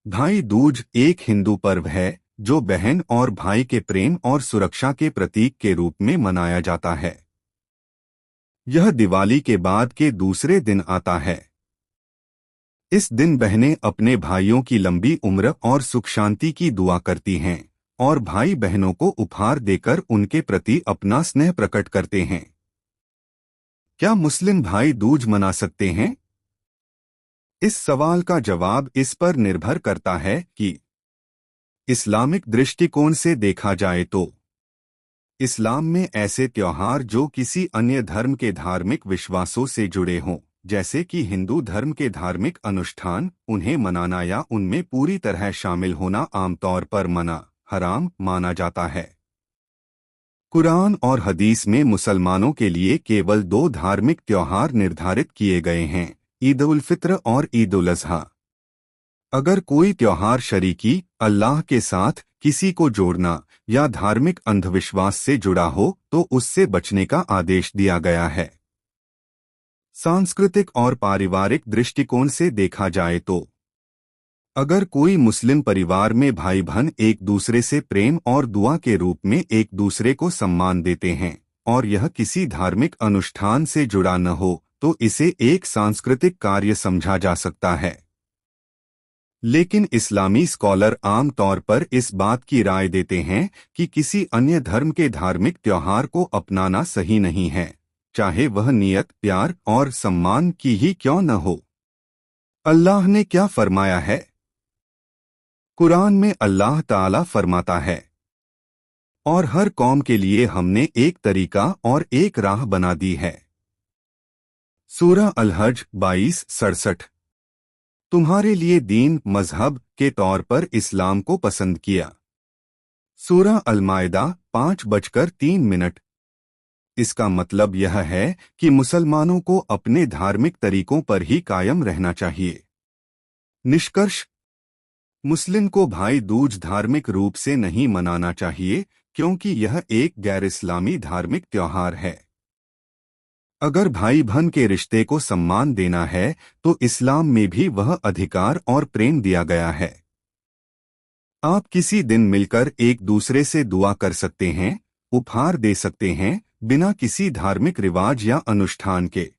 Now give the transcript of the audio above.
भाई दूज एक हिंदू पर्व है जो बहन और भाई के प्रेम और सुरक्षा के प्रतीक के रूप में मनाया जाता है। यह दिवाली के बाद के दूसरे दिन आता है। इस दिन बहनें अपने भाइयों की लंबी उम्र और सुख शांति की दुआ करती हैं और भाई बहनों को उपहार देकर उनके प्रति अपना स्नेह प्रकट करते हैं। क्या मुस्लिम भाई दूज मना सकते हैं? इस सवाल का जवाब इस पर निर्भर करता है कि इस्लामिक दृष्टिकोण से देखा जाए तो इस्लाम में ऐसे त्योहार जो किसी अन्य धर्म के धार्मिक विश्वासों से जुड़े हों, जैसे कि हिंदू धर्म के धार्मिक अनुष्ठान, उन्हें मनाना या उनमें पूरी तरह शामिल होना आमतौर पर मना हराम माना जाता है। कुरान और हदीस में मुसलमानों के लिए केवल दो धार्मिक त्योहार निर्धारित किए गए हैं, ईद उल फित्र और ईद उल अज़हा। अगर कोई त्योहार शरीकी अल्लाह के साथ किसी को जोड़ना या धार्मिक अंधविश्वास से जुड़ा हो तो उससे बचने का आदेश दिया गया है। सांस्कृतिक और पारिवारिक दृष्टिकोण से देखा जाए तो अगर कोई मुस्लिम परिवार में भाई बहन एक दूसरे से प्रेम और दुआ के रूप में एक दूसरे को सम्मान देते हैं और यह किसी धार्मिक अनुष्ठान से जुड़ा न हो तो इसे एक सांस्कृतिक कार्य समझा जा सकता है। लेकिन इस्लामी स्कॉलर आम तौर पर इस बात की राय देते हैं कि किसी अन्य धर्म के धार्मिक त्योहार को अपनाना सही नहीं है, चाहे वह नियत प्यार और सम्मान की ही क्यों न हो। अल्लाह ने क्या फरमाया है? कुरान में अल्लाह ताला फरमाता है, और हर कौम के लिए हमने एक तरीका और एक राह बना दी है। सूरह अल-हज 22:67। तुम्हारे लिए दीन मजहब के तौर पर इस्लाम को पसंद किया। सूरह अल-माइदा 5:03। इसका मतलब यह है कि मुसलमानों को अपने धार्मिक तरीकों पर ही कायम रहना चाहिए। निष्कर्ष, मुस्लिम को भाई दूज धार्मिक रूप से नहीं मनाना चाहिए क्योंकि यह एक गैर इस्लामी धार्मिक त्योहार है। अगर भाई बहन के रिश्ते को सम्मान देना है तो इस्लाम में भी वह अधिकार और प्रेम दिया गया है। आप किसी दिन मिलकर एक दूसरे से दुआ कर सकते हैं, उपहार दे सकते हैं, बिना किसी धार्मिक रिवाज या अनुष्ठान के।